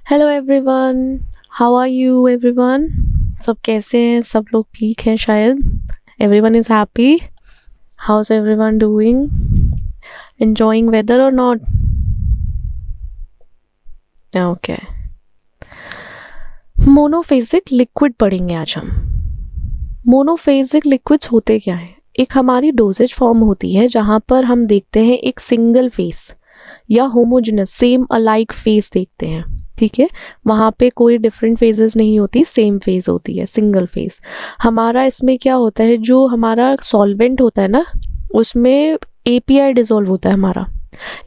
Hello everyone, how are you everyone. सब कैसे हैं? सब लोग ठीक हैं शायद। Everyone is happy. How is everyone doing? Enjoying weather और नॉट? ओके। मोनोफेजिक लिक्विड पढ़ेंगे आज हम। मोनोफेजिक लिक्विड्स होते क्या हैं? एक हमारी डोजेज फॉर्म होती है जहाँ पर हम देखते हैं एक सिंगल फेस या होमोजेनस सेम अलाइक फेस देखते हैं। ठीक है, वहाँ पे कोई डिफरेंट फेजेस नहीं होती, सेम फेज होती है, सिंगल फेज। हमारा इसमें क्या होता है, जो हमारा सॉल्वेंट होता है ना, उसमें एपीआई डिसॉल्व होता है हमारा।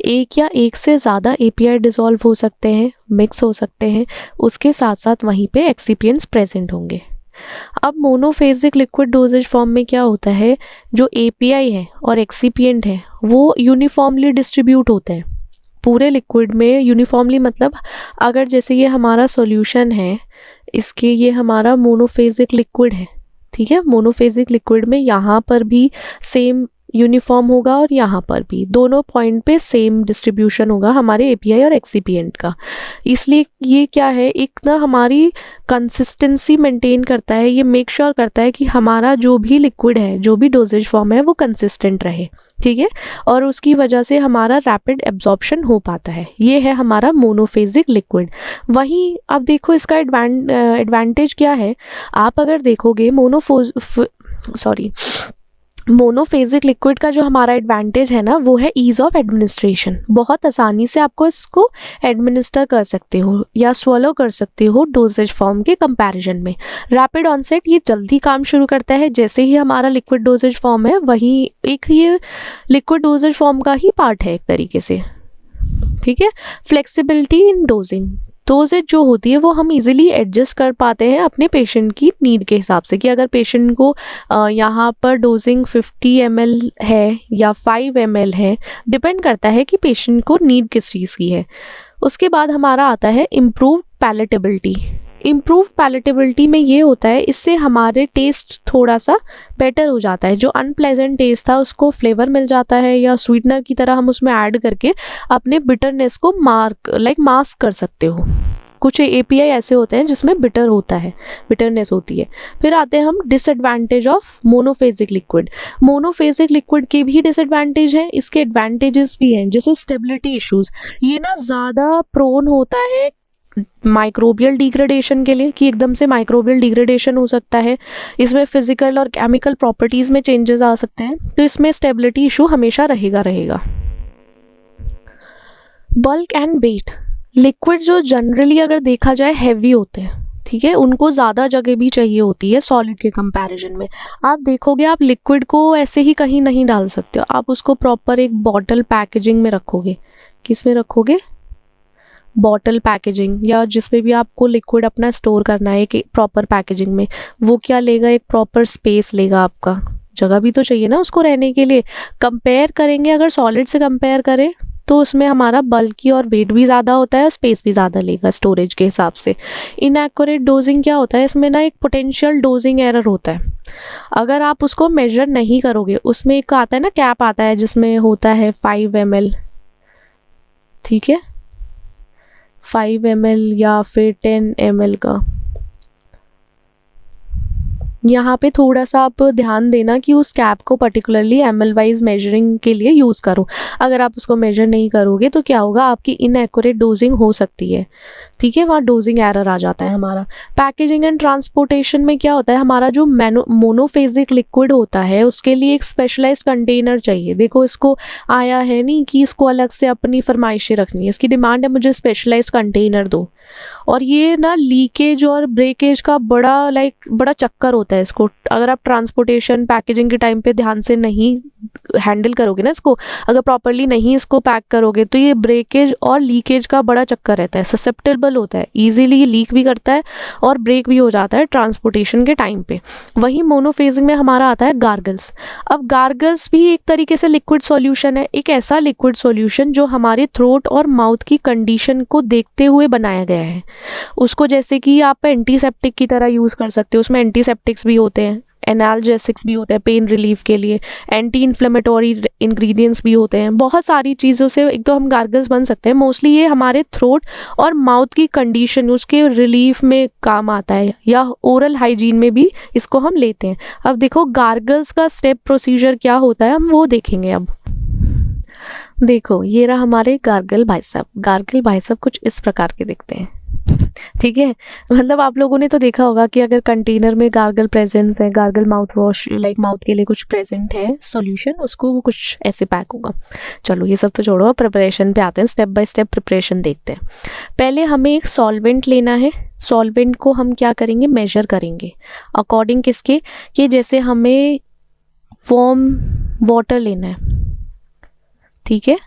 एक या एक से ज़्यादा एपीआई डिसॉल्व हो सकते हैं, मिक्स हो सकते हैं, उसके साथ साथ वहीं पे एक्सिपिएंट्स प्रेजेंट होंगे। अब मोनोफेजिक लिक्विड डोजेज फॉर्म में क्या होता है, जो एपीआई है और एक्सिपिएंट है वो यूनिफॉर्मली डिस्ट्रीब्यूट होते हैं पूरे लिक्विड में। यूनिफॉर्मली मतलब अगर जैसे ये हमारा सॉल्यूशन है, इसके ये हमारा मोनोफेजिक लिक्विड है, ठीक है। मोनोफेजिक लिक्विड में यहाँ पर भी सेम यूनिफॉर्म होगा और यहाँ पर भी दोनों पॉइंट पे सेम डिस्ट्रीब्यूशन होगा हमारे एपीआई और एक्सिपिएंट का। इसलिए ये क्या है, एक ना हमारी कंसिस्टेंसी मेंटेन करता है, ये मेक श्योर करता है कि हमारा जो भी लिक्विड है, जो भी डोजेज फॉर्म है, वो कंसिस्टेंट रहे, ठीक है। और उसकी वजह से हमारा रैपिड एब्जॉर्प्शन हो पाता है। ये है हमारा मोनोफेजिक लिक्विड। वहीं अब देखो इसका एडवांटेज क्या है। आप अगर देखोगे मोनोफेजिक लिक्विड का जो हमारा एडवांटेज है ना, वो है ईज ऑफ एडमिनिस्ट्रेशन। बहुत आसानी से आपको इसको एडमिनिस्टर कर सकते हो या स्वलो कर सकते हो डोजेज फॉर्म के कंपैरिजन में। रैपिड ऑनसेट, ये जल्दी काम शुरू करता है। जैसे ही हमारा लिक्विड डोजेज फॉर्म है, वही एक ये लिक्विड डोजेज फॉर्म का ही पार्ट है एक तरीके से, ठीक है। फ्लेक्सिबिलिटी इन डोजिंग, डोजेज जो होती है वो हम इजीली एडजस्ट कर पाते हैं अपने पेशेंट की नीड के हिसाब से, कि अगर पेशेंट को यहाँ पर डोजिंग 50 ml है या 5 ml है, डिपेंड करता है कि पेशेंट को नीड किस चीज़ की है। उसके बाद हमारा आता है इम्प्रूव पैलेटेबिलिटी। इम्प्रूव पैलेटेबिलिटी में ये होता है, इससे हमारे टेस्ट थोड़ा सा बेटर हो जाता है। जो अनप्लेजेंट टेस्ट था उसको फ्लेवर मिल जाता है, या स्वीटनर की तरह हम उसमें ऐड करके अपने बिटरनेस को मास्क कर सकते हो। कुछ एपीआई ऐसे होते हैं जिसमें बिटर होता है, बिटरनेस होती है। फिर आते हैं हम disadvantage of monophasic liquid. Monophasic liquid के भी डिसएडवांटेज हैं, इसके एडवांटेजेस भी हैं, जैसे स्टेबिलिटी इश्यूज। ये ना ज़्यादा प्रोन होता है माइक्रोबियल डिग्रेडेशन के लिए, कि एकदम से माइक्रोबियल डिग्रेडेशन हो सकता है। इसमें फिजिकल और केमिकल प्रॉपर्टीज में चेंजेस आ सकते हैं, तो इसमें स्टेबिलिटी इशू हमेशा रहेगा। बल्क एंड वेट, लिक्विड जो जनरली अगर देखा जाए हैवी होते हैं, ठीक है, उनको ज़्यादा जगह भी चाहिए होती है सॉलिड के कंपैरिजन में। आप देखोगे, आप लिक्विड को ऐसे ही कहीं नहीं डाल सकते हो, आप उसको प्रॉपर एक बॉटल पैकेजिंग में रखोगे। किस में रखोगे? बॉटल पैकेजिंग, या जिसमें भी आपको लिक्विड अपना स्टोर करना है, एक प्रॉपर पैकेजिंग में। वो क्या लेगा, एक प्रॉपर स्पेस लेगा, आपका जगह भी तो चाहिए ना उसको रहने के लिए। कंपेयर करेंगे, अगर सॉलिड से कंपेयर करें तो उसमें हमारा बल्की और वेट भी ज़्यादा होता है और स्पेस भी ज़्यादा लेगा स्टोरेज के हिसाब से। इनएक्यूरेट डोजिंग क्या होता है, इसमें ना एक पोटेंशियल डोजिंग एरर होता है। अगर आप उसको मेजर नहीं करोगे, उसमें एक आता है ना, कैप आता है जिसमें होता है 5 ml, ठीक है, 5 ml या फिर 10 ml का। यहाँ पे थोड़ा सा आप ध्यान देना कि उस कैप को पर्टिकुलरली ml वाइज मेजरिंग के लिए यूज़ करो। अगर आप उसको मेजर नहीं करोगे तो क्या होगा, आपकी इनएक्यूरेट डोजिंग हो सकती है, ठीक है, वहाँ डोजिंग एरर आ जाता है हमारा। पैकेजिंग एंड ट्रांसपोर्टेशन में क्या होता है, हमारा जो मोनोफेजिक लिक्विड होता है उसके लिए एक स्पेशलाइज्ड कंटेनर चाहिए। देखो, इसको आया है नहीं कि इसको अलग से अपनी फरमाइशें रखनी है, इसकी डिमांड है मुझे स्पेशलाइज्ड कंटेनर दो। और ये ना लीकेज और ब्रेकेज का बड़ा चक्कर होता है इसको। अगर आप ट्रांसपोर्टेशन पैकेजिंग के टाइम पे ध्यान से नहीं हैंडल करोगे ना इसको, अगर प्रॉपरली नहीं इसको पैक करोगे, तो ये ब्रेकेज और लीकेज का बड़ा चक्कर रहता है। ससेप्टेबल होता है, इजीली लीक भी करता है और ब्रेक भी हो जाता है ट्रांसपोर्टेशन के टाइम पे। वहीं मोनोफेजिंग में हमारा आता है गार्गल्स। अब गार्गल्स भी एक तरीके से लिक्विड सॉल्यूशन है, एक ऐसा लिक्विड सॉल्यूशन जो हमारे थ्रोट और माउथ की कंडीशन को देखते हुए बनाया गया है। उसको जैसे कि आप एंटीसेप्टिक की तरह यूज़ कर सकते हो, उसमें एंटीसेप्टिक एनेस्थेटिक्स भी होते हैं, एनाल्जेसिक्स भी होते हैं पेन रिलीफ के लिए, एंटी इन्फ्लेमेटोरी इंग्रेडिएंट्स भी होते हैं। बहुत सारी चीज़ों से एक तो हम गार्गल्स बन सकते हैं। मोस्टली ये हमारे थ्रोट और माउथ की कंडीशन उसके रिलीफ में काम आता है, या ओरल हाइजीन में भी इसको हम लेते हैं। अब देखो गार्गल्स का स्टेप प्रोसीजर क्या होता है, हम वो देखेंगे। अब देखो ये रहा हमारे गार्गल बाइसेप। गार्गल बाइसेप कुछ इस प्रकार के दिखते हैं, ठीक है। मतलब आप लोगों ने तो देखा होगा कि अगर कंटेनर में गार्गल प्रेजेंस है, gargle mouth wash like mouth के लिए कुछ प्रेजेंट है सॉल्यूशन, उसको वो कुछ ऐसे पैक होगा। चलो ये सब तो छोड़ो, प्रिपरेशन पे आते हैं, स्टेप बाय स्टेप प्रिपरेशन देखते हैं। पहले हमें एक सॉल्वेंट लेना है। सॉल्वेंट को हम क्या करेंगे, मेजर करेंगे अकॉर्डिंग किसके, कि जैसे हमें वार्म वाटर लेना है, ठीक है।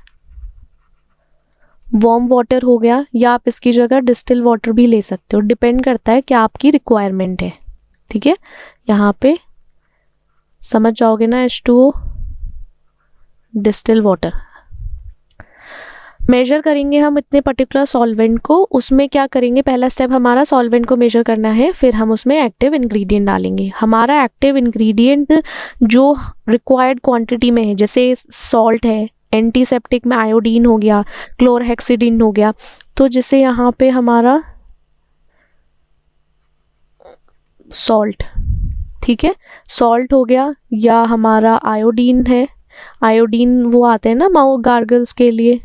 वार्म वाटर हो गया, या आप इसकी जगह डिस्टिल वाटर भी ले सकते हो, डिपेंड करता है कि आपकी रिक्वायरमेंट है, ठीक है। यहाँ पे समझ जाओगे ना, H2O डिस्टिल वाटर मेजर करेंगे हम इतने पर्टिकुलर सॉल्वेंट को। उसमें क्या करेंगे, पहला स्टेप हमारा सॉल्वेंट को मेजर करना है, फिर हम उसमें एक्टिव इंग्रेडिएंट डालेंगे। हमारा एक्टिव इंग्रेडिएंट जो रिक्वायर्ड क्वांटिटी में है, जैसे सॉल्ट है, एंटीसेप्टिक में आयोडीन हो गया, क्लोरहेक्सिडिन हो गया, तो जैसे यहाँ पे हमारा सॉल्ट, ठीक है, सॉल्ट हो गया, या हमारा आयोडीन है। आयोडीन वो आते हैं ना माउथ गार्गल्स के लिए,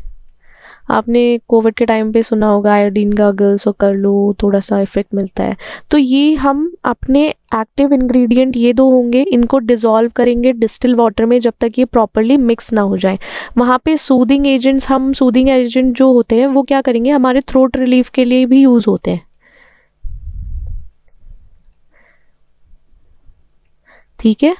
आपने कोविड के टाइम पे सुना होगा आयोडीन गार्गल्स और कर लो, थोड़ा सा इफेक्ट मिलता है। तो ये हम अपने एक्टिव इंग्रेडिएंट ये दो होंगे, इनको डिज़ोल्व करेंगे डिस्टिल वाटर में जब तक ये प्रॉपरली मिक्स ना हो जाए। वहाँ पे सूदिंग एजेंट्स, हम सूदिंग एजेंट जो होते हैं वो क्या करेंगे, हमारे थ्रोट रिलीफ के लिए भी यूज़ होते हैं, ठीक है।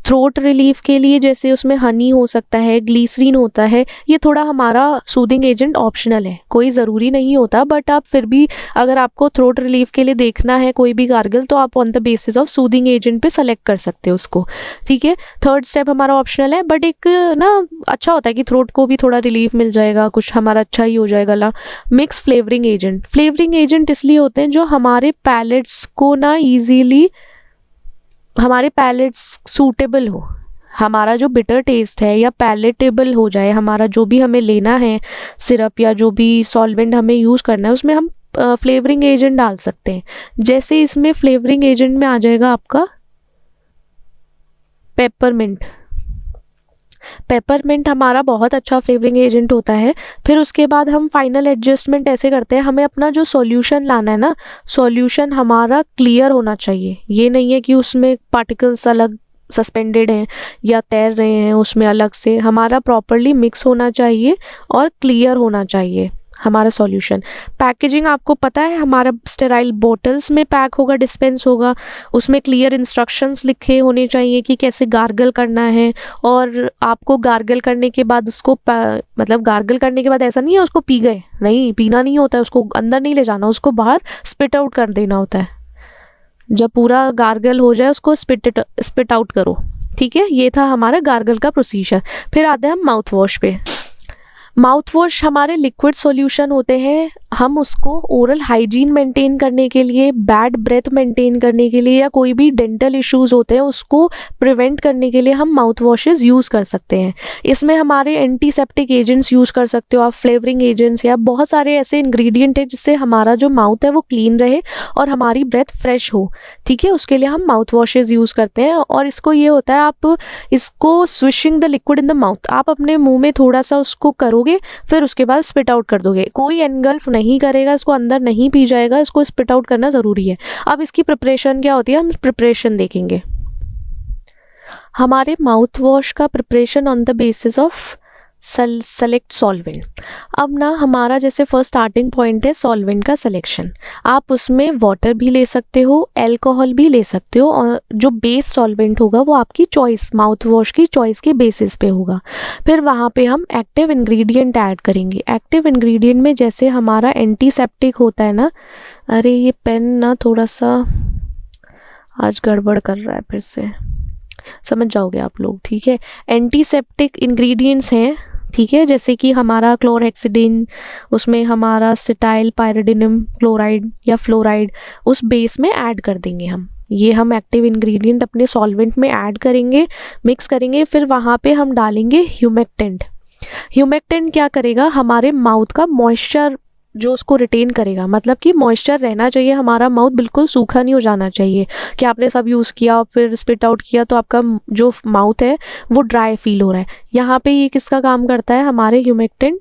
थ्रोट रिलीफ के लिए जैसे उसमें हनी हो सकता है, ग्लीसरीन होता है, ये थोड़ा हमारा सूदिंग एजेंट ऑप्शनल है, कोई ज़रूरी नहीं होता, बट आप फिर भी अगर आपको थ्रोट रिलीफ के लिए देखना है कोई भी गार्गल, तो आप on the basis of soothing agent पे सेलेक्ट कर सकते हो उसको, ठीक है। थर्ड स्टेप हमारा ऑप्शनल है, बट एक ना अच्छा होता है कि थ्रोट को भी थोड़ा रिलीफ मिल जाएगा, कुछ हमारा अच्छा ही हो जाएगा गला। Mix flavouring agent. Flavouring agent इसलिए होते हैं जो हमारे पैलेट्स को ना ईजीली, हमारे पैलेट्स सूटेबल हो, हमारा जो बिटर टेस्ट है या पैलेटेबल हो जाए, हमारा जो भी हमें लेना है सिरप या जो भी सॉल्वेंट हमें यूज़ करना है, उसमें हम फ्लेवरिंग एजेंट डाल सकते हैं। जैसे इसमें फ्लेवरिंग एजेंट में आ जाएगा आपका पेपरमिंट। पेपरमिंट हमारा बहुत अच्छा फ्लेवरिंग एजेंट होता है। फिर उसके बाद हम फाइनल एडजस्टमेंट ऐसे करते हैं, हमें अपना जो सॉल्यूशन लाना है ना, सॉल्यूशन हमारा क्लियर होना चाहिए। ये नहीं है कि उसमें पार्टिकल्स अलग सस्पेंडेड हैं या तैर रहे हैं उसमें अलग से, हमारा प्रॉपरली मिक्स होना चाहिए और क्लियर होना चाहिए हमारा सॉल्यूशन। पैकेजिंग आपको पता है, हमारा स्टेराइल बोटल्स में पैक होगा, डिस्पेंस होगा, उसमें क्लियर इंस्ट्रक्शंस लिखे होने चाहिए कि कैसे गार्गल करना है। और आपको गार्गल करने के बाद उसको मतलब गार्गल करने के बाद ऐसा नहीं है उसको पी गए, नहीं, पीना नहीं होता है, उसको अंदर नहीं ले जाना, उसको बाहर स्पिट आउट कर देना होता है। जब पूरा गार्गल हो जाए उसको स्पिट आउट करो, ठीक है। ये था हमारा गार्गल का प्रोसीजर। फिर आते हैं हम माउथ वॉश पे। माउथ वॉश हमारे लिक्विड सॉल्यूशन होते हैं, हम उसको ओरल हाइजीन मेंटेन करने के लिए, बैड ब्रेथ मेंटेन करने के लिए, या कोई भी डेंटल इश्यूज होते हैं उसको प्रिवेंट करने के लिए हम माउथ वॉशेस यूज़ कर सकते हैं। इसमें हमारे एंटीसेप्टिक एजेंट्स यूज़ कर सकते हो आप, फ्लेवरिंग एजेंट्स, या बहुत सारे ऐसे इंग्रेडिएंट हैं जिससे हमारा जो माउथ है वो क्लीन रहे और हमारी ब्रेथ फ्रेश हो, ठीक है। उसके लिए हम माउथ वॉशेज़ यूज़ करते हैं। और इसको ये होता है, आप इसको swishing the liquid in the mouth, आप अपने मुँह में थोड़ा सा उसको करोगे, फिर उसके बाद स्पिट आउट कर दोगे, कोई एनगल्फ नहीं करेगा, इसको अंदर नहीं पी जाएगा, इसको स्पिट आउट करना ज़रूरी है। अब इसकी प्रिपरेशन क्या होती है, हम प्रिपरेशन देखेंगे। हमारे माउथ वॉश का preparation on the basis of select solvent. अब ना हमारा जैसे फर्स्ट स्टार्टिंग पॉइंट है सॉल्वेंट का सिलेक्शन। आप उसमें वाटर भी ले सकते हो, अल्कोहल भी ले सकते हो, और जो बेस सॉल्वेंट होगा वो आपकी चॉइस, माउथ वॉश की चॉइस के बेसिस पे होगा। फिर वहाँ पे हम एक्टिव इंग्रेडिएंट ऐड करेंगे। एक्टिव इंग्रेडिएंट में जैसे हमारा एंटीसेप्टिक होता है ना, अरे ये पेन ना थोड़ा सा आज गड़बड़ कर रहा है, फिर से समझ जाओगे आप लोग, ठीक है। एंटीसेप्टिक इंग्रेडिएंट्स हैं, ठीक है, जैसे कि हमारा क्लोरहेक्सिडिन, उसमें हमारा सिटाइल पायरिडिनम क्लोराइड या फ्लोराइड उस बेस में ऐड कर देंगे हम, ये हम एक्टिव इंग्रेडिएंट अपने सॉल्वेंट में ऐड करेंगे, मिक्स करेंगे, फिर वहाँ पे हम डालेंगे ह्यूमेक्टेंट। ह्यूमेक्टेंट क्या करेगा, हमारे माउथ का मॉइस्चर जो उसको रिटेन करेगा, मतलब कि मॉइस्चर रहना चाहिए, हमारा माउथ बिल्कुल सूखा नहीं हो जाना चाहिए कि आपने सब यूज़ किया फिर स्पिट आउट किया तो आपका जो माउथ है वो ड्राई फील हो रहा है। यहाँ पे ये किसका काम करता है, हमारे ह्यूमेक्टेंट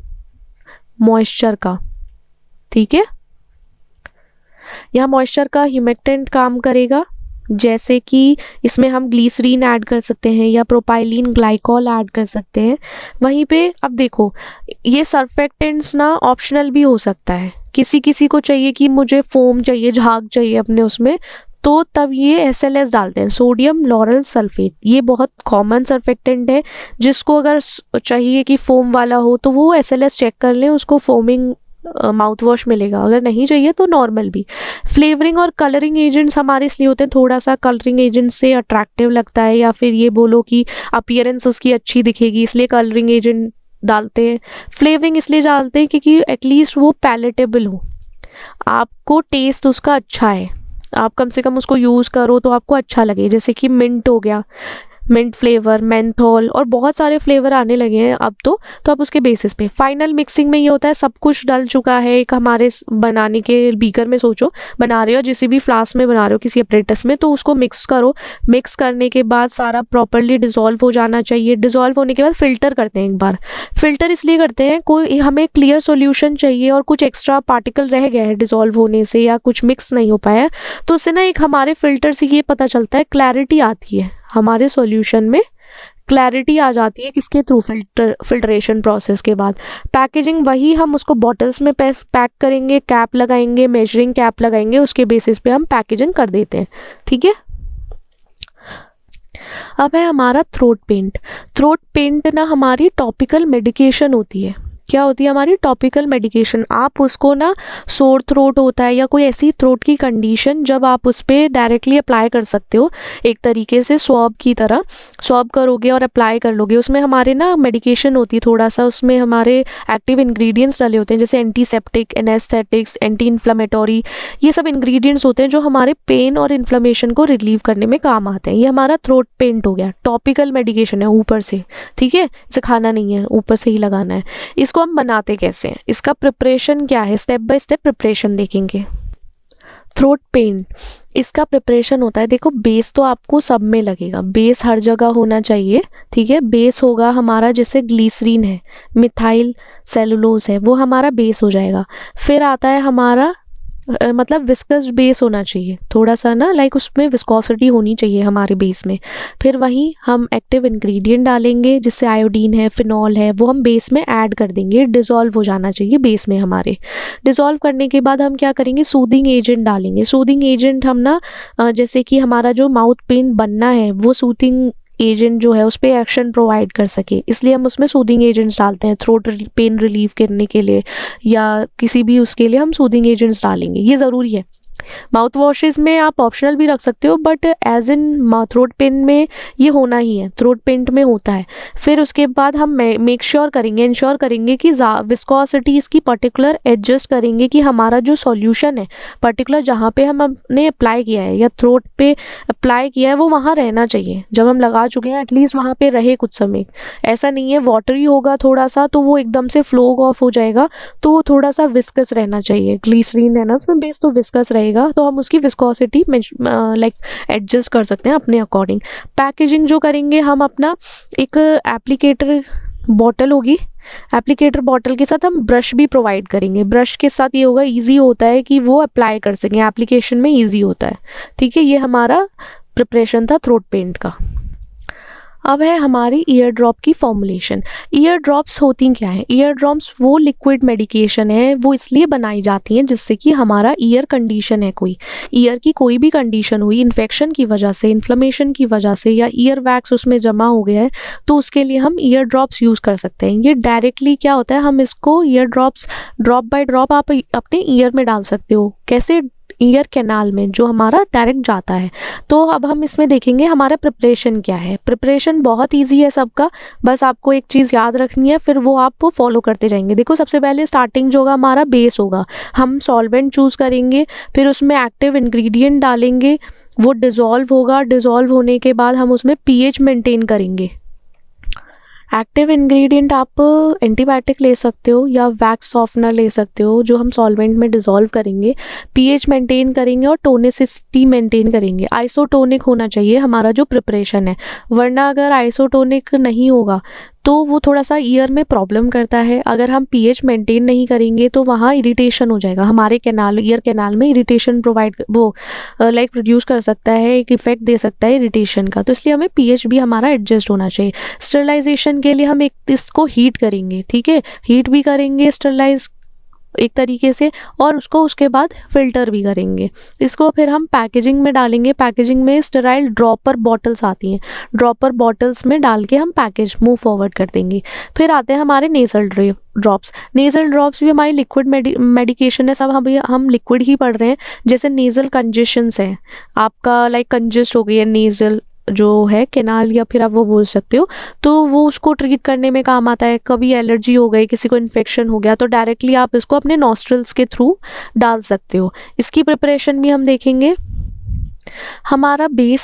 मॉइस्चर का। ठीक है, यहाँ मॉइस्चर का ह्यूमेक्टेंट काम करेगा, जैसे कि इसमें हम ग्लीसरीन ऐड कर सकते हैं या प्रोपाइलीन ग्लाइकॉल ऐड कर सकते हैं। वहीं पे अब देखो, ये सर्फेक्टेंट्स ना ऑप्शनल भी हो सकता है, किसी किसी को चाहिए कि मुझे फोम चाहिए, झाग चाहिए अपने उसमें, तो तब ये SLS डालते हैं, सोडियम लॉरल सल्फेट। ये बहुत कॉमन सर्फेक्टेंट है, जिसको अगर चाहिए कि फोम वाला हो तो वो SLS चेक कर लें, उसको फोमिंग माउथ वॉश मिलेगा, अगर नहीं चाहिए तो नॉर्मल भी। फ्लेवरिंग और कलरिंग एजेंट्स हमारे इसलिए होते हैं, थोड़ा सा कलरिंग एजेंट से अट्रैक्टिव लगता है, या फिर ये बोलो कि अपीयरेंस उसकी अच्छी दिखेगी, इसलिए कलरिंग एजेंट डालते हैं। फ्लेवरिंग इसलिए डालते हैं क्योंकि एटलीस्ट वो पैलेटेबल हो, आपको टेस्ट उसका अच्छा है, आप कम से कम उसको यूज़ करो तो आपको अच्छा लगे। जैसे कि मिंट हो गया, मिंट फ्लेवर, मेंथोल और बहुत सारे फ्लेवर आने लगे हैं अब तो आप उसके बेसिस पे। फाइनल मिक्सिंग में ये होता है, सब कुछ डल चुका है एक हमारे बनाने के बीकर में, सोचो बना रहे हो जिस भी फ्लास्क में बना रहे हो किसी अपरेटस में, तो उसको मिक्स करो। मिक्स करने के बाद सारा प्रॉपरली डिज़ोल्व हो जाना चाहिए। डिज़ोल्व होने के बाद फ़िल्टर करते हैं एक बार। फ़िल्टर इसलिए करते हैं, कोई हमें क्लियर सॉल्यूशन चाहिए और कुछ एक्स्ट्रा पार्टिकल रह गया है डिज़ोल्व होने से, या कुछ मिक्स नहीं हो पाया, तो उससे ना एक हमारे फ़िल्टर से ये पता चलता है, क्लैरिटी आती है हमारे सॉल्यूशन में, क्लैरिटी आ जाती है किसके थ्रू, फिल्ट्रेशन प्रोसेस के बाद। पैकेजिंग वही, हम उसको बॉटल्स में पैक करेंगे, कैप लगाएंगे, मेजरिंग कैप लगाएंगे, उसके बेसिस पे हम पैकेजिंग कर देते हैं। ठीक है, अब है हमारा थ्रोट पेंट। थ्रोट पेंट ना हमारी टॉपिकल मेडिकेशन होती है। क्या होती है हमारी टॉपिकल मेडिकेशन, आप उसको ना सोर थ्रोट होता है या कोई ऐसी थ्रोट की कंडीशन, जब आप उस पर डायरेक्टली अप्लाई कर सकते हो, एक तरीके से स्वॉब की तरह स्वॉब करोगे और अप्लाई कर लोगे। उसमें हमारे ना मेडिकेशन होती है, थोड़ा सा उसमें हमारे एक्टिव इंग्रेडिएंट्स डले होते हैं, जैसे एंटीसेप्टिक, एनेस्थेटिक्स, एंटी इन्फ्लेमेटरी, ये सब इंग्रेडिएंट्स होते हैं जो हमारे पेन और इन्फ्लेमेशन को रिलीव करने में काम आते हैं। ये हमारा थ्रोट पेंट हो गया, टॉपिकल मेडिकेशन है ऊपर से। ठीक है, इसे खाना नहीं है, ऊपर से ही लगाना है। इसको हम बनाते कैसे हैं, इसका प्रिपरेशन क्या है, स्टेप बाय स्टेप प्रिपरेशन देखेंगे। थ्रोट पेंट, इसका प्रिपरेशन होता है, देखो बेस तो आपको सब में लगेगा, बेस हर जगह होना चाहिए। ठीक है, बेस होगा हमारा, जैसे ग्लीसरीन है, मिथाइल सेलुलोज है, वो हमारा बेस हो जाएगा। फिर आता है हमारा मतलब विस्कस बेस होना चाहिए, थोड़ा सा ना लाइक उसमें विस्कोसिटी होनी चाहिए हमारे बेस में। फिर वहीं हम एक्टिव इंग्रेडिएंट डालेंगे, जिससे आयोडीन है, फिनॉल है, वो हम बेस में ऐड कर देंगे, डिज़ोल्व हो जाना चाहिए बेस में हमारे। डिज़ोल्व करने के बाद हम क्या करेंगे, सूदिंग एजेंट डालेंगे। सूदिंग एजेंट हम ना जैसे कि हमारा जो माउथ पेन बनना है वो सूदिंग एजेंट जो है उस पर एक्शन प्रोवाइड कर सके, इसलिए हम उसमें सूदिंग एजेंट्स डालते हैं। थ्रोट पेन रिलीव करने के लिए या किसी भी उसके लिए हम सूदिंग एजेंट्स डालेंगे, ये ज़रूरी है। माउथ वॉशेज़ में आप ऑप्शनल भी रख सकते हो, but as in throat pain में ये होना ही है, थ्रोट पेंट में होता है। फिर उसके बाद हम मेक श्योर करेंगे, इंश्योर करेंगे कि विस्कोसिटी इसकी पर्टिकुलर एडजस्ट करेंगे कि हमारा जो सॉल्यूशन है पर्टिकुलर जहाँ पे हमने अप्लाई किया है या थ्रोट पे अप्लाई किया है वो वहाँ रहना चाहिए। जब हम लगा चुके हैं एटलीस्ट वहाँ पे रहे कुछ समय। ऐसा नहीं है वाटरी होगा थोड़ा सा तो वो एकदम से फ्लो ऑफ हो जाएगा, तो वो थोड़ा सा विस्कस रहना चाहिए। ग्लीसरीन है ना उसमें बेस, तो विस्कस रहेगा, तो हम उसकी विस्कोसिटी लाइक एडजस्ट कर सकते हैं अपने अकॉर्डिंग। पैकेजिंग जो करेंगे हम अपना एक एप्लीकेटर बॉटल होगी, एप्लीकेटर बॉटल के साथ हम ब्रश भी प्रोवाइड करेंगे। ब्रश के साथ ये होगा, इजी होता है कि वो अप्लाई कर सकें, एप्लीकेशन में इजी होता है। ठीक है, ये हमारा प्रिपरेशन था थ्रोट पेंट का। अब है हमारी ईयर ड्रॉप की फॉर्मुलेशन। ईयर ड्रॉप्स होती क्या है, ईयर ड्रॉप्स वो लिक्विड मेडिकेशन है, वो इसलिए बनाई जाती हैं जिससे कि हमारा ईयर कंडीशन है, कोई ईयर की कोई भी कंडीशन हुई इन्फेक्शन की वजह से, इन्फ्लेमेशन की वजह से, या ईयर वैक्स उसमें जमा हो गया है, तो उसके लिए हम ईयर ड्रॉप्स यूज़ कर सकते हैं। ये डायरेक्टली क्या होता है, हम इसको ear drops drop by drop आप अपने ईयर में डाल सकते हो। कैसे, ईयर कैनाल में जो हमारा डायरेक्ट जाता है। तो अब हम इसमें देखेंगे हमारा प्रिपरेशन क्या है। प्रिपरेशन बहुत ईजी है सबका, बस आपको एक चीज़ याद रखनी है, फिर वो आप फॉलो करते जाएंगे। देखो सबसे पहले स्टार्टिंग जो होगा हमारा बेस होगा, हम सॉल्वेंट चूज़ करेंगे, फिर उसमें एक्टिव इंग्रेडिएंट डालेंगे, वो डिज़ोल्व होगा। डिज़ोल्व होने के बाद हम उसमें पीएच मेंटेन करेंगे। एक्टिव इंग्रेडिएंट आप एंटीबायोटिक ले सकते हो या वैक्स सॉफ्टनर ले सकते हो जो हम सॉल्वेंट में डिज़ोल्व करेंगे। पीएच मेंटेन करेंगे और टोनिसिटी मेंटेन करेंगे। आइसोटोनिक होना चाहिए हमारा जो प्रिपरेशन है, वरना अगर आइसोटोनिक नहीं होगा तो वो थोड़ा सा ईयर में प्रॉब्लम करता है। अगर हम पीएच मेंटेन नहीं करेंगे तो वहाँ इरिटेशन हो जाएगा, हमारे कैनाल ईयर कैनाल में इरिटेशन प्रोड्यूस कर सकता है, एक इफेक्ट दे सकता है इरिटेशन का। तो इसलिए हमें पीएच भी हमारा एडजस्ट होना चाहिए। स्टरलाइजेशन के लिए हम इसको हीट करेंगे, ठीक है, हीट भी करेंगे स्टरलाइज एक तरीके से, और उसको उसके बाद फिल्टर भी करेंगे। इसको फिर हम पैकेजिंग में डालेंगे। पैकेजिंग में स्टेराइल ड्रॉपर बॉटल्स आती हैं, ड्रॉपर बॉटल्स में डाल के हम पैकेज मूव फॉरवर्ड कर देंगे। फिर आते हैं हमारे नेजल ड्रॉप्स। नेजल ड्रॉप्स भी हमारी लिक्विड मेडिकेशन है, सब हम लिक्विड ही पढ़ रहे हैं। जैसे नेजल कंजेशंस है, आपका लाइक कंजेस्ट हो गई है नेजल जो है कैनाल, या फिर आप वो बोल सकते हो, तो वो उसको ट्रीट करने में काम आता है। कभी एलर्जी हो गई, किसी को इन्फेक्शन हो गया, तो डायरेक्टली आप इसको अपने नॉस्ट्रल्स के थ्रू डाल सकते हो। इसकी प्रिपरेशन भी हम देखेंगे। हमारा बेस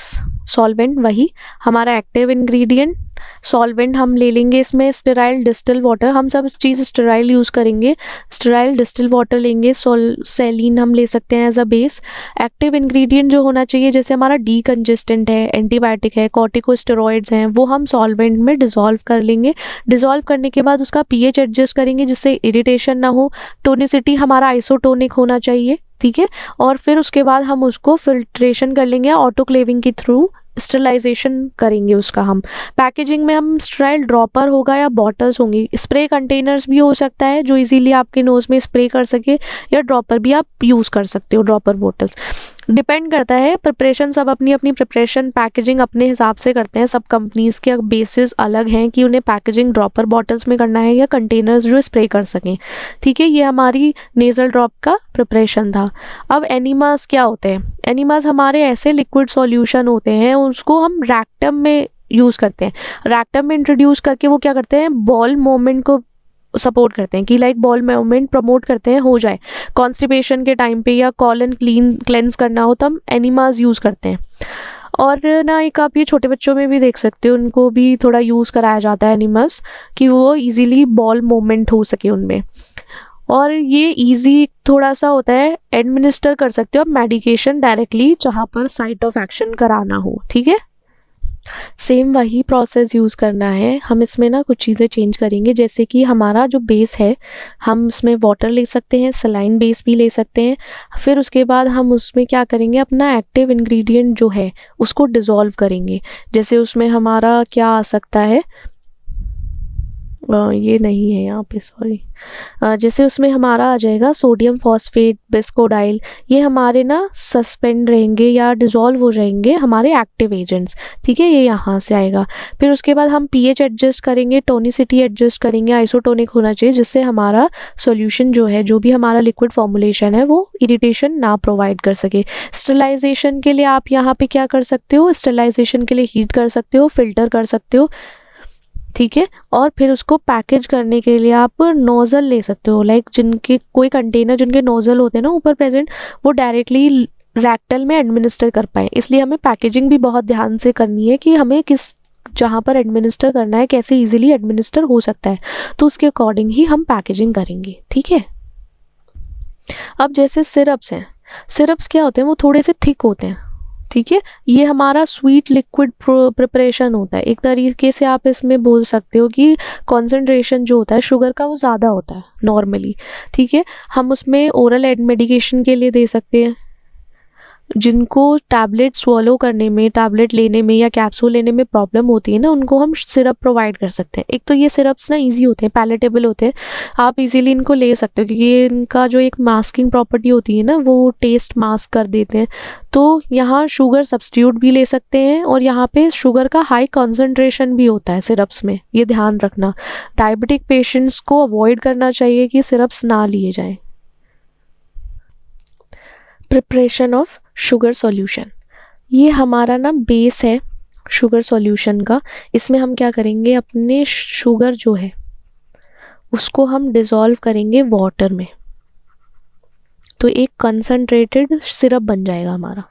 सॉल्वेंट वही, हमारा एक्टिव इंग्रेडिएंट सॉल्वेंट हम ले लेंगे इसमें स्टेराइल डिस्टिल वाटर, हम सब चीज़ स्टेराइल यूज़ करेंगे। स्टेराइल डिस्टिल वाटर लेंगे, सेलिन हम ले सकते हैं as a base. Active ingredient जो होना चाहिए, जैसे हमारा डीकंजेस्टेंट है, एंटीबायोटिक है, कॉर्टिकोस्टेरॉइड्स हैं, वो हम सॉल्वेंट में डिज़ोल्व कर लेंगे। डिज़ोल्व करने के बाद उसका पीएच एडजस्ट करेंगे जिससे इरिटेशन ना हो। टोनिसिटी हमारा आइसोटोनिक होना चाहिए, ठीक है। और फिर उसके बाद हम उसको फिल्ट्रेशन कर लेंगे, ऑटोक्लेविंग के थ्रू स्टरलाइजेशन करेंगे उसका। हम पैकेजिंग में हम स्टेराइल ड्रॉपर होगा या बॉटल्स होंगी, स्प्रे कंटेनर्स भी हो सकता है जो इजीली आपके नोज़ में स्प्रे कर सके, या ड्रॉपर भी आप यूज़ कर सकते हो, ड्रॉपर बॉटल्स। डिपेंड करता है, प्रिपरेशन सब अपनी अपनी प्रिपरेशन पैकेजिंग अपने हिसाब से करते हैं। सब कंपनीज़ के बेसिस अलग हैं कि उन्हें पैकेजिंग ड्रॉपर बॉटल्स में करना है या कंटेनर्स जो स्प्रे कर सकें, ठीक है। ये हमारी नेज़ल ड्रॉप का प्रिपरेशन था। अब एनिमास क्या होते हैं? एनिमास हमारे ऐसे लिक्विड सॉल्यूशन होते हैं, उसको हम रैक्टम में यूज़ करते हैं। रैक्टम में इंट्रोड्यूस करके वो क्या करते हैं, बॉल मूवमेंट को सपोर्ट करते हैं, कि लाइक बॉल मूवमेंट प्रमोट करते हैं, हो जाए कॉन्स्टिपेशन के टाइम पे या कॉलन क्लेंस करना हो तो हम एनिमास यूज़ करते हैं। और ना एक आप ये छोटे बच्चों में भी देख सकते हो, उनको भी थोड़ा यूज़ कराया जाता है एनिमास, कि वो इजीली बॉल मूवमेंट हो सके उनमें। और ये इजी थोड़ा सा होता है, एडमिनिस्टर कर सकते हो आप मेडिकेशन डायरेक्टली जहाँ पर साइट ऑफ एक्शन कराना हो, ठीक है। सेम वही प्रोसेस यूज़ करना है। हम इसमें ना कुछ चीज़ें चेंज करेंगे, जैसे कि हमारा जो बेस है हम उसमें वाटर ले सकते हैं, सलाइन बेस भी ले सकते हैं। फिर उसके बाद हम उसमें क्या करेंगे, अपना एक्टिव इंग्रेडिएंट जो है उसको डिज़ोल्व करेंगे। जैसे उसमें हमारा क्या आ सकता है, ये नहीं है यहाँ पे, सॉरी। जैसे उसमें हमारा आ जाएगा सोडियम फॉस्फेट, बिस्कोडाइल, ये हमारे ना सस्पेंड रहेंगे या डिज़ोल्व हो जाएंगे हमारे एक्टिव एजेंट्स, ठीक है, ये यहाँ से आएगा। फिर उसके बाद हम पीएच एडजस्ट करेंगे, टोनिसिटी एडजस्ट करेंगे, आइसोटोनिक होना चाहिए जिससे हमारा सॉल्यूशन जो है, जो भी हमारा लिक्विड फॉर्मुलेशन है, वो इरिटेशन ना प्रोवाइड कर सके। स्टरलाइजेशन के लिए आप यहाँ पे क्या कर सकते हो, स्टरलाइजेशन के लिए हीट कर सकते हो, फिल्टर कर सकते हो, ठीक है। और फिर उसको पैकेज करने के लिए आप नोज़ल ले सकते हो, लाइक जिनके कोई कंटेनर जिनके नोज़ल होते हैं ना ऊपर प्रेजेंट, वो डायरेक्टली रैक्टल में एडमिनिस्टर कर पाएँ। इसलिए हमें पैकेजिंग भी बहुत ध्यान से करनी है कि हमें किस जहाँ पर एडमिनिस्टर करना है, कैसे इजीली एडमिनिस्टर हो सकता है, तो उसके अकॉर्डिंग ही हम पैकेजिंग करेंगे, ठीक है। अब जैसे सिरप्स हैं, सिरप्स क्या होते हैं, वो थोड़े से थिक होते हैं, ठीक है। ये हमारा स्वीट लिक्विड प्रिपरेशन होता है, एक तरीके से आप इसमें बोल सकते हो कि कॉन्सेंट्रेशन जो होता है शुगर का वो ज़्यादा होता है नॉर्मली, ठीक है। हम उसमें ओरल मेडिकेशन के लिए दे सकते हैं, जिनको टैबलेट स्वॉलो करने में, टैबलेट लेने में या कैप्सूल लेने में प्रॉब्लम होती है ना, उनको हम सिरप प्रोवाइड कर सकते हैं। एक तो ये सिरप्स ना इजी होते हैं, पैलेटेबल होते हैं, आप इजीली इनको ले सकते हो, क्योंकि इनका जो एक मास्किंग प्रॉपर्टी होती है ना, वो टेस्ट मास्क कर देते हैं। तो यहाँ शुगर सब्स्टिट्यूट भी ले सकते हैं, और यहाँ पे शुगर का हाई कॉन्सेंट्रेशन भी होता है सिरप्स में, ये ध्यान रखना। डायबिटिक पेशेंट्स को अवॉइड करना चाहिए कि सिरप्स ना लिए जाएँ। Preparation of sugar solution. ये हमारा ना बेस है शुगर सॉल्यूशन का। इसमें हम क्या करेंगे, अपने शुगर जो है उसको हम डिज़ोल्व करेंगे वाटर में, तो एक कंसनट्रेटेड सिरप बन जाएगा हमारा,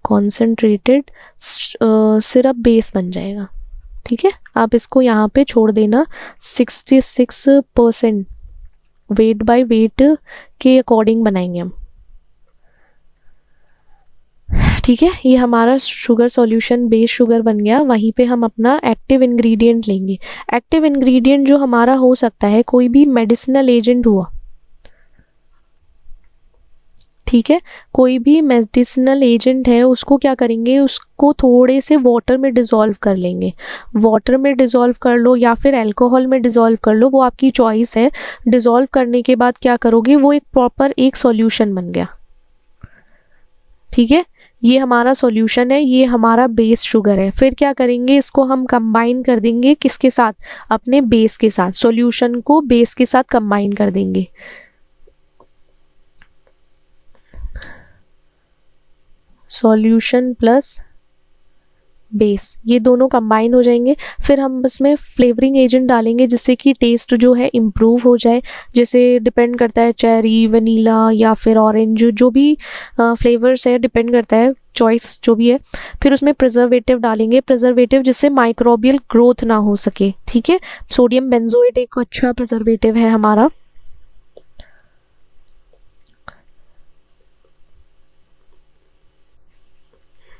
कॉन्सेंट्रेटेड सिरप बेस बन जाएगा। ठीक है, आप इसको यहाँ पे छोड़ देना। 66% वेट बाय वेट के अकॉर्डिंग बनाएंगे हम। ठीक है, ये हमारा शुगर सॉल्यूशन बेस शुगर बन गया। वहीं पे हम अपना एक्टिव इंग्रेडिएंट लेंगे। एक्टिव इंग्रेडिएंट जो हमारा हो सकता है कोई भी मेडिसिनल एजेंट हुआ, ठीक है, कोई भी मेडिसिनल एजेंट है उसको क्या करेंगे, उसको थोड़े से वाटर में डिज़ोल्व कर लेंगे। वाटर में डिज़ोल्व कर लो या फिर अल्कोहल में डिज़ोल्व कर लो, वो आपकी चॉइस है। डिज़ोल्व करने के बाद क्या करोगे, वो एक प्रॉपर एक सॉल्यूशन बन गया। ठीक है, ये हमारा सॉल्यूशन है, ये हमारा बेस शुगर है। फिर क्या करेंगे, इसको हम कंबाइन कर देंगे किसके साथ, अपने बेस के साथ। सॉल्यूशन को बेस के साथ कंबाइन कर देंगे। सॉल्यूशन प्लस बेस, ये दोनों कंबाइन हो जाएंगे। फिर हम इसमें फ्लेवरिंग एजेंट डालेंगे जिससे कि टेस्ट जो है इम्प्रूव हो जाए। जैसे डिपेंड करता है चेरी, वनीला या फिर ऑरेंज, जो भी फ्लेवर्स है, डिपेंड करता है चॉइस जो भी है। फिर उसमें प्रिजर्वेटिव डालेंगे, प्रिजर्वेटिव जिससे माइक्रोबियल ग्रोथ ना हो सके। ठीक है, सोडियम बेंजोएट एक अच्छा प्रिजर्वेटिव है हमारा।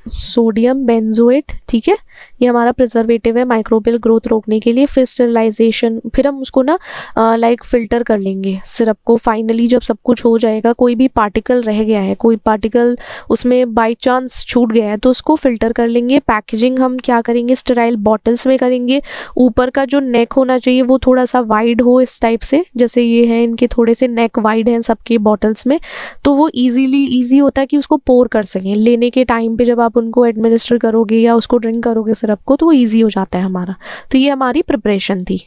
सोडियम बेंजोएट, ठीक है, ये हमारा प्रिजर्वेटिव है माइक्रोबियल ग्रोथ रोकने के लिए। फिर स्टरलाइजेशन, फिर हम उसको ना लाइक फ़िल्टर कर लेंगे सिरप को। फाइनली जब सब कुछ हो जाएगा, कोई भी पार्टिकल रह गया है, कोई पार्टिकल उसमें बाय चांस छूट गया है, तो उसको फ़िल्टर कर लेंगे। पैकेजिंग हम क्या करेंगे, स्टेराइल बॉटल्स में करेंगे। ऊपर का जो नेक होना चाहिए वो थोड़ा सा वाइड हो, इस टाइप से, जैसे ये है, इनके थोड़े से नेक वाइड हैं सबके बॉटल्स में, तो वो ईजी होता है कि उसको पोर कर सकें। लेने के टाइम पे जब आप उनको एडमिनिस्टर करोगे या उसको ड्रिंक करोगे सिरप को, तो वो ईजी हो जाता है हमारा। तो ये हमारी प्रिपरेशन थी।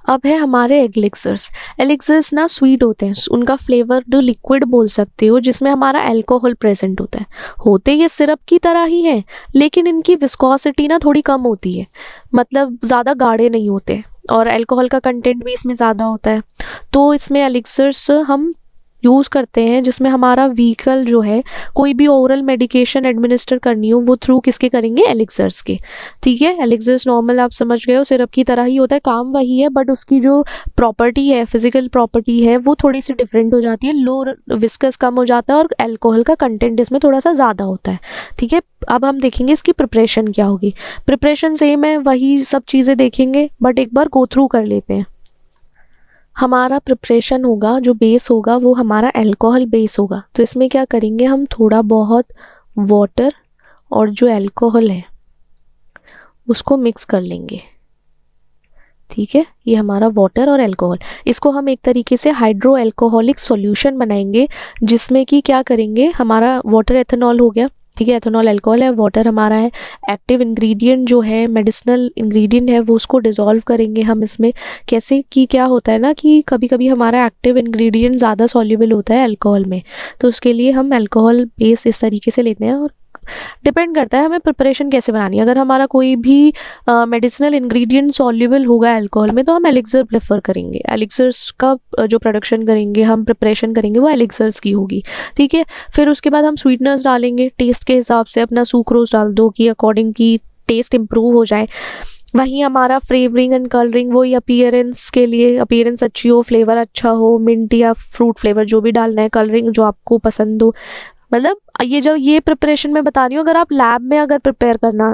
अब है हमारे एलिक्सर्स। एलिक्सर्स ना स्वीट होते हैं, उनका फ्लेवर्ड लिक्विड बोल सकते हो, जिसमें हमारा अल्कोहल प्रेजेंट होता है। होते ये सिरप की तरह ही है, लेकिन इनकी विस्कोसिटी ना थोड़ी कम होती है, मतलब ज़्यादा गाढ़े नहीं होते, और अल्कोहल का कंटेंट भी इसमें ज़्यादा होता है। तो इसमें एलिक्सर्स हम यूज़ करते हैं जिसमें हमारा व्हीकल जो है, कोई भी ओरल मेडिकेशन एडमिनिस्टर करनी हो, वो थ्रू किसके करेंगे, एलिक्सर्स के। ठीक है, एलिक्सर्स नॉर्मल आप समझ गए हो, सिरप की तरह ही होता है, काम वही है, बट उसकी जो प्रॉपर्टी है, फिजिकल प्रॉपर्टी है, वो थोड़ी सी डिफरेंट हो जाती है। लो विस्कस कम हो जाता है और अल्कोहल का कंटेंट इसमें थोड़ा सा ज़्यादा होता है। ठीक है, अब हम देखेंगे इसकी प्रिपरेशन क्या होगी। प्रिपरेशन सेम है, वही सब चीज़ें देखेंगे, बट एक बार गो थ्रू कर लेते हैं। हमारा प्रिपरेशन होगा, जो बेस होगा वो हमारा अल्कोहल बेस होगा। तो इसमें क्या करेंगे, हम थोड़ा बहुत वाटर और जो अल्कोहल है उसको मिक्स कर लेंगे। ठीक है, ये हमारा वाटर और अल्कोहल, इसको हम एक तरीके से हाइड्रो अल्कोहलिक सॉल्यूशन बनाएंगे, जिसमें कि क्या करेंगे, हमारा वाटर एथेनॉल हो गया। ठीक है, एथेनॉल अल्कोहल है, वाटर हमारा है, एक्टिव इंग्रेडिएंट जो है, मेडिसिनल इंग्रेडिएंट है, वो उसको डिज़ोल्व करेंगे हम इसमें। कैसे कि क्या होता है ना कि कभी कभी हमारा एक्टिव इंग्रेडिएंट ज़्यादा सॉल्युबल होता है अल्कोहल में, तो उसके लिए हम अल्कोहल बेस इस तरीके से लेते हैं। और डिपेंड करता है हमें प्रिपरेशन कैसे बनानी है। अगर हमारा कोई भी मेडिसिनल इंग्रेडिएंट सॉल्युबल होगा अल्कोहल में, तो हम एलिक्सर प्रेफर करेंगे। एलिक्सर्स का जो प्रोडक्शन करेंगे, हम प्रिपरेशन करेंगे, वो एलिक्सर्स की होगी। ठीक है, फिर उसके बाद हम स्वीटनर्स डालेंगे टेस्ट के हिसाब से। अपना सुक्रोज डाल दो कि अकॉर्डिंग की टेस्ट इम्प्रूव हो जाए। वहीं हमारा फ्लेवरिंग एंड कलरिंग, वही अपीयरेंस के लिए, अपीयरेंस अच्छी हो, फ्लेवर अच्छा हो, मिंट या फ्रूट फ्लेवर जो भी डालना है, कलरिंग जो आपको पसंद हो। मतलब ये जो ये प्रिपरेशन मैं बता रही हूँ, अगर आप लैब में अगर प्रिपेयर करना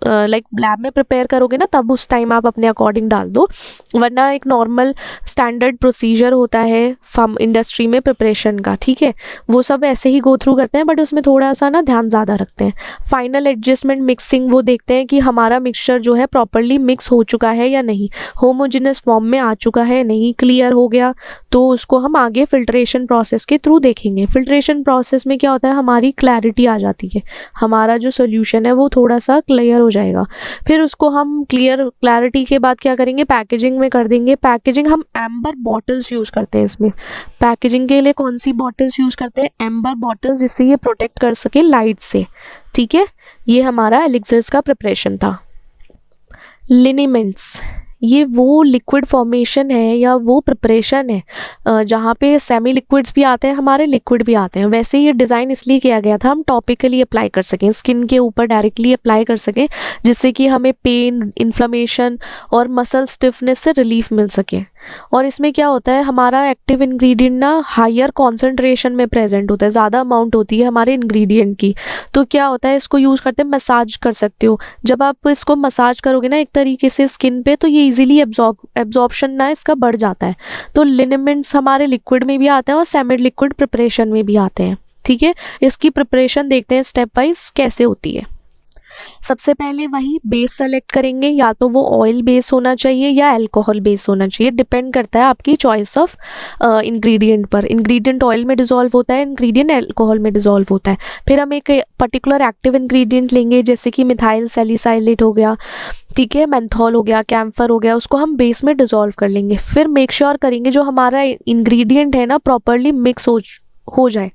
लाइक लैब में प्रिपेयर करोगे ना, तब उस टाइम आप अपने अकॉर्डिंग डाल दो, वरना एक नॉर्मल स्टैंडर्ड प्रोसीजर होता है फार्म इंडस्ट्री में प्रिपरेशन का। ठीक है, वो सब ऐसे ही गो थ्रू करते हैं, बट उसमें थोड़ा सा ना ध्यान ज़्यादा रखते हैं। फाइनल एडजस्टमेंट मिक्सिंग, वो देखते हैं कि हमारा मिक्सचर जो है प्रॉपरली मिक्स हो चुका है या नहीं, होमोजेनस फॉर्म में आ चुका है नहीं, क्लियर हो गया, तो उसको हम आगे फिल्ट्रेशन प्रोसेस के थ्रू देखेंगे। फिल्ट्रेशन प्रोसेस में क्या होता है, हमारी क्लैरिटी आ जाती है, हमारा जो सोल्यूशन है वो थोड़ा सा क्लियर हो जाएगा। फिर उसको हम क्लैरिटी के बाद क्या करेंगे, पैकेजिंग में कर देंगे। पैकेजिंग हम एम्बर बॉटल्स यूज़ करते हैं इसमें। पैकेजिंग के लिए कौन सी बॉटल्स यूज़ करते हैं, एम्बर बॉटल्स, जिससे ये प्रोटेक्ट कर सके लाइट से। ठीक है, ये हमारा एलिक्सर्स का प्रिपरेशन था। लिनीमेंट्स, ये वो लिक्विड फॉर्मेशन है या वो प्रिपरेशन है जहाँ पे सेमी लिक्विड्स भी आते हैं हमारे, लिक्विड भी आते हैं। वैसे ये डिज़ाइन इसलिए किया गया था हम टॉपिकली अप्लाई कर सकें, स्किन के ऊपर डायरेक्टली अप्लाई कर सकें, जिससे कि हमें पेन, इन्फ्लेमेशन और मसल स्टिफनेस से रिलीफ मिल सके। और इसमें क्या होता है, हमारा एक्टिव इंग्रेडिएंट ना हायर कॉन्सेंट्रेशन में प्रेजेंट होता है, ज़्यादा अमाउंट होती है हमारे इंग्रेडिएंट की। तो क्या होता है, इसको यूज़ करते हैं, मसाज कर सकते हो। जब आप इसको मसाज करोगे ना एक तरीके से स्किन पे, तो ये इजीली एब्जॉर्प्शन ना इसका बढ़ जाता है। तो लिनेमेंट्स हमारे लिक्विड में भी आते हैं और सेमी लिक्विड प्रिपरेशन में भी आते हैं। ठीक है, इसकी प्रिपरेशन देखते हैं स्टेप वाइज कैसे होती है। सबसे पहले वही बेस सेलेक्ट करेंगे, या तो वो ऑयल बेस होना चाहिए या अल्कोहल बेस होना चाहिए, डिपेंड करता है आपकी चॉइस ऑफ इंग्रेडिएंट पर। इंग्रेडिएंट ऑयल में डिसॉल्व होता है, इंग्रेडिएंट अल्कोहल में डिसॉल्व होता है। फिर हम एक पर्टिकुलर एक्टिव इंग्रेडिएंट लेंगे, जैसे कि मिथाइल सैलिसाइलेट हो गया, ठीक है, मेंथॉल हो गया, कैम्फर हो गया, उसको हम बेस में डिसॉल्व कर लेंगे। फिर मेक श्योर करेंगे जो हमारा इंग्रेडिएंट है ना प्रॉपरली मिक्स हो जाए।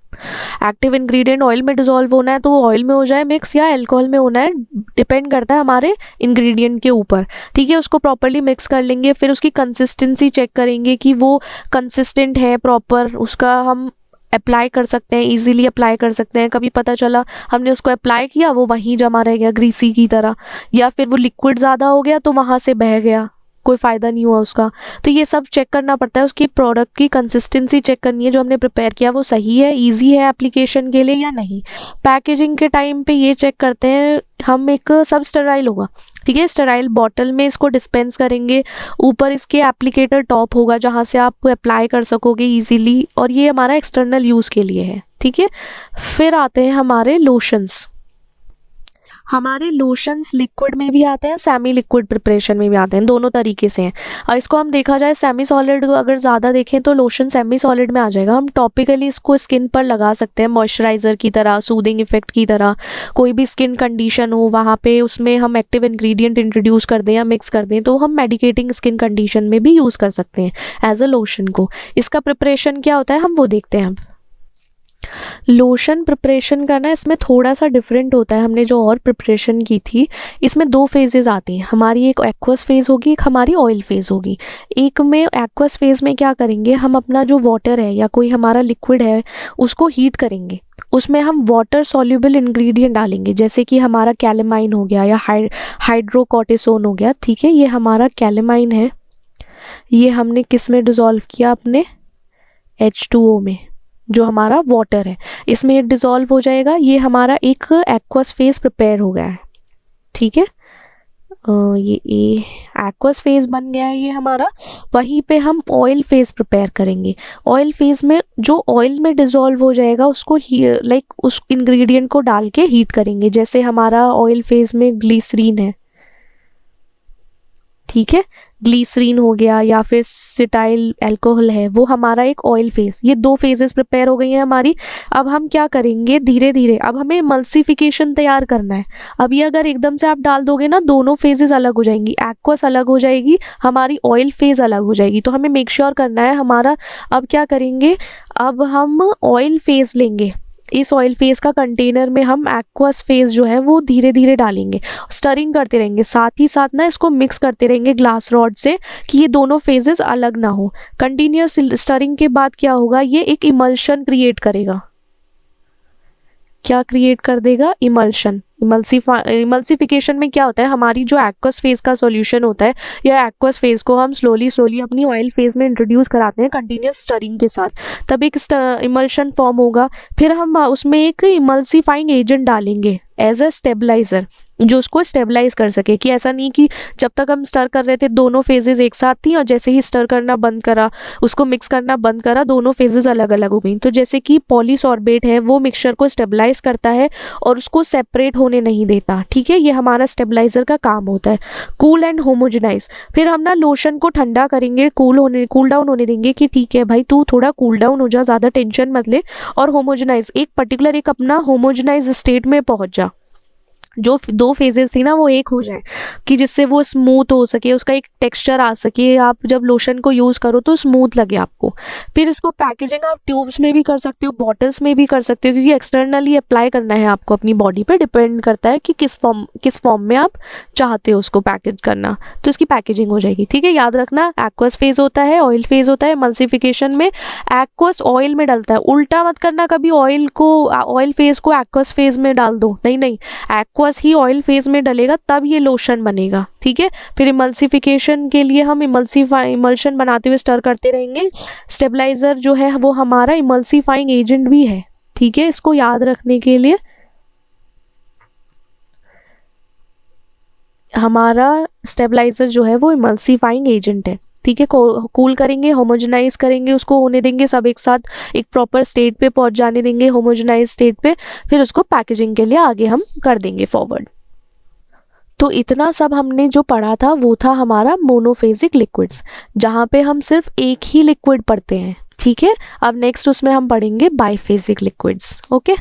एक्टिव इंग्रेडिएंट ऑयल में डिसॉल्व होना है तो वो ऑयल में हो जाए मिक्स, या अल्कोहल में होना है, डिपेंड करता है हमारे इंग्रेडिएंट के ऊपर। ठीक है, उसको प्रॉपरली मिक्स कर लेंगे। फिर उसकी कंसिस्टेंसी चेक करेंगे कि वो कंसिस्टेंट है प्रॉपर, उसका हम अप्लाई कर सकते हैं, इजीली अप्लाई कर सकते हैं। कभी पता चला हमने उसको अप्लाई किया वो वहीं जमा रह गया ग्रीसी की तरह, या फिर वो लिक्विड ज़्यादा हो गया तो वहाँ से बह गया, कोई फ़ायदा नहीं हुआ उसका। तो ये सब चेक करना पड़ता है, उसकी प्रोडक्ट की कंसिस्टेंसी चेक करनी है, जो हमने प्रिपेयर किया वो सही है, इजी है एप्लीकेशन के लिए या नहीं। पैकेजिंग के टाइम पे ये चेक करते हैं हम, एक सब स्टेराइल होगा, ठीक है, स्टेराइल बॉटल में इसको डिस्पेंस करेंगे। ऊपर इसके एप्लीकेटर टॉप होगा जहाँ से आप अप्लाई कर सकोगे ईजीली, और ये हमारा एक्सटर्नल यूज़ के लिए है। ठीक है, फिर आते हैं हमारे लोशंस। हमारे लोशंस लिक्विड में भी आते हैं, सेमी लिक्विड प्रिपरेशन में भी आते हैं, दोनों तरीके से हैं। और इसको हम देखा जाए सेमी सॉलिड अगर ज़्यादा देखें तो लोशन सेमी सॉलिड में आ जाएगा। हम टॉपिकली इसको स्किन पर लगा सकते हैं मॉइस्चराइज़र की तरह, सूदिंग इफेक्ट की तरह। कोई भी स्किन कंडीशन हो वहाँ पे उसमें हम एक्टिव इंग्रेडिएंट इंट्रोड्यूस कर दें या मिक्स कर दें, तो हम मेडिकेटिंग स्किन कंडीशन में भी यूज़ कर सकते हैं एज अ लोशन को। इसका प्रिपरेशन क्या होता है हम वो देखते हैं। लोशन प्रिपरेशन का ना इसमें थोड़ा सा डिफरेंट होता है, हमने जो और प्रिपरेशन की थी इसमें दो फेजेस आती हैं हमारी, एक एक्वस फेज़ होगी, एक हमारी ऑयल फेज़ होगी। एक में एक्वस फेज़ में क्या करेंगे, हम अपना जो वाटर है या कोई हमारा लिक्विड है उसको हीट करेंगे, उसमें हम वाटर सॉल्युबल इंग्रेडिएंट डालेंगे, जैसे कि हमारा कैलेमाइन हो गया या हाइड्रोकॉर्टिसोन हो गया। ठीक है, ये हमारा कैलेमाइन है, ये हमने किस में डिज़ोल्व किया, अपने H2O में, जो हमारा वाटर है इसमें डिज़ोल्व हो जाएगा। ये हमारा एक एक्वस फेज़ प्रिपेयर हो गया है। ठीक है, ये एक्वस फेज़ बन गया है ये हमारा। वहीं पे हम ऑयल फेज़ प्रिपेयर करेंगे। ऑयल फेज़ में जो ऑयल में डिज़ोल्व हो जाएगा उसको उस इंग्रेडिएंट को डाल के हीट करेंगे, जैसे हमारा ऑयल फेज़ में ग्लिसरीन है। ठीक है, ग्लिसरीन हो गया या फिर सिटाइल अल्कोहल है, वो हमारा एक ऑयल फेज़। ये दो फेजेस प्रिपेयर हो गई हैं हमारी। अब हम क्या करेंगे, धीरे धीरे अब हमें इमल्सिफिकेशन तैयार करना है। अब ये अगर एकदम से आप डाल दोगे ना, दोनों फेजेस अलग हो जाएंगी, एक्वस अलग हो जाएगी, हमारी ऑयल फेज़ अलग हो जाएगी। तो हमें मेक श्योर करना है हमारा, अब क्या करेंगे, अब हम ऑयल फेज़ लेंगे, इस ऑयल फेज़ का कंटेनर में हम एक्वस फेज़ जो है वो धीरे धीरे डालेंगे, स्टरिंग करते रहेंगे, साथ ही साथ ना इसको मिक्स करते रहेंगे ग्लास रॉड से कि ये दोनों फेजेस अलग ना हो। कंटिन्यूस स्टरिंग के बाद क्या होगा, ये एक इमल्शन क्रिएट करेगा। क्या क्रिएट कर देगा, इमल्शन। इमल्सिफिकेशन में क्या होता है, हमारी जो एक्वस फेज़ का सॉल्यूशन होता है या एक्वस फेज़ को हम स्लोली अपनी ऑयल फेज़ में इंट्रोड्यूस कराते हैं कंटिन्यूस स्टरिंग के साथ, तब एक इमल्शन फॉर्म होगा। फिर हम उसमें एक इमल्सिफाइंग एजेंट डालेंगे एज अ स्टेबलाइज़र, जो उसको स्टेबलाइज कर सके, कि ऐसा नहीं कि जब तक हम स्टर कर रहे थे दोनों फेजेस एक साथ थी और जैसे ही स्टर करना बंद करा, उसको मिक्स करना बंद करा, दोनों फेजेस अलग अलग हो गई। तो जैसे कि पॉलीसॉर्बेट है वो मिक्सचर को स्टेबलाइज करता है और उसको सेपरेट होने नहीं देता। ठीक है, ये हमारा स्टेबलाइजर का काम होता है। कूल एंड होमोजेनाइज, फिर हम ना लोशन को ठंडा करेंगे, कूल डाउन होने देंगे कि ठीक है भाई तू थोड़ा कूल डाउन हो जा, ज़्यादा टेंशन मत ले, और होमोजेनाइज एक पर्टिकुलर एक अपना होमोजेनाइज स्टेट में पहुँच जा। जो दो फेजेस थी ना वो एक हो जाए, कि जिससे वो स्मूथ हो सके, उसका एक टेक्सचर आ सके, आप जब लोशन को यूज़ करो तो स्मूथ लगे आपको। फिर इसको पैकेजिंग आप ट्यूब्स में भी कर सकते हो, बॉटल्स में भी कर सकते हो, क्योंकि एक्सटर्नली अप्लाई करना है आपको अपनी बॉडी पे, डिपेंड करता है कि किस फॉर्म में आप चाहते हो उसको पैकेज करना, तो इसकी पैकेजिंग हो जाएगी। ठीक है, याद रखना एक्वस फेज होता है, ऑयल फेज होता है। एमल्सिफिकेशन में एक्वस ऑयल में डलता है, उल्टा मत करना कभी ऑयल फेज को एक्वस फेज में डाल दो, नहीं नहीं, एक्वस ही ऑयल फेज में डलेगा तब ये लोशन बनेगा। ठीक है, फिर इमल्सिफिकेशन के लिए हम इमल्शन बनाते हुए स्टर करते रहेंगे। स्टेबलाइजर जो है वो हमारा इमल्सिफाइंग एजेंट भी है। ठीक है, इसको याद रखने के लिए हमारा स्टेबलाइजर जो है वो इमल्सिफाइंग एजेंट है। ठीक है, कूल करेंगे, होमोजेनाइज करेंगे, उसको होने देंगे सब एक साथ, एक प्रॉपर स्टेट पे पहुंच जाने देंगे, होमोजेनाइज स्टेट पे, फिर उसको पैकेजिंग के लिए आगे हम कर देंगे फॉरवर्ड। तो इतना सब हमने जो पढ़ा था वो था हमारा मोनोफेजिक लिक्विड्स, जहाँ पे हम सिर्फ एक ही लिक्विड पढ़ते हैं। ठीक है, अब नेक्स्ट उसमें हम पढ़ेंगे बाइफेजिक लिक्विड्स। ओके।